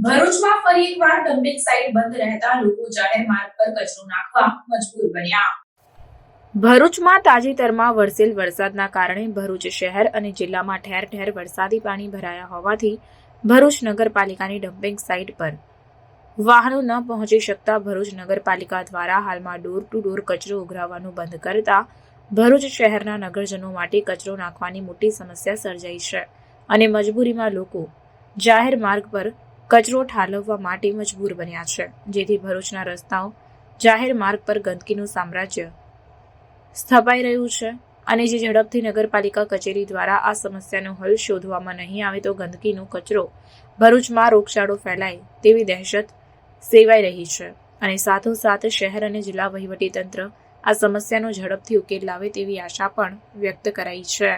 ભરૂચમાં ફરી એકવાર ડમ્પિંગ સાઇટ બંધ રહેતા લોકો જાહેર માર્ગ પર કચરો નાખવા મજબૂર બન્યા। ભરૂચમાં તાજેતરમાં વરસેલ વરસાદના કારણે ભરૂચ શહેર અને જિલ્લામાં ઠેર ઠેર વરસાદી પાણી ભરાયા હોવાથી ભરૂચ નગરપાલિકાની ડમ્પિંગ સાઇટ પર વાહનો ન પહોંચી શકતા ભરૂચ નગરપાલિકા દ્વારા હાલમાં ડોર ટુ ડોર કચરો ઉઘરાવવાનું બંધ કરતા ભરૂચ શહેરના નગરજનો માટે કચરો નાખવાની મોટી સમસ્યા સર્જાઈ છે અને મજબૂરીમાં લોકો જાહેર માર્ગ પર કચરો ઠાલવવા માટે મજબૂર બન્યા છે, જેથી ભરૂચના રસ્તાઓ જાહેર માર્ગ પર ગંદકીનું સામ્રાજ્ય સ્થપાઈ રહ્યું છે અને જે ઝડપથી નગરપાલિકા કચેરી દ્વારા આ સમસ્યાનો હલ શોધવામાં નહીં આવે તો ગંદકીનો કચરો ભરૂચમાં રોગચાળો ફેલાય તેવી દહેશત સેવાઈ રહી છે અને સાથોસાથ શહેર અને જિલ્લા વહીવટીતંત્ર આ સમસ્યાનો ઝડપથી ઉકેલ લાવે તેવી આશા પણ વ્યક્ત કરાઈ છે।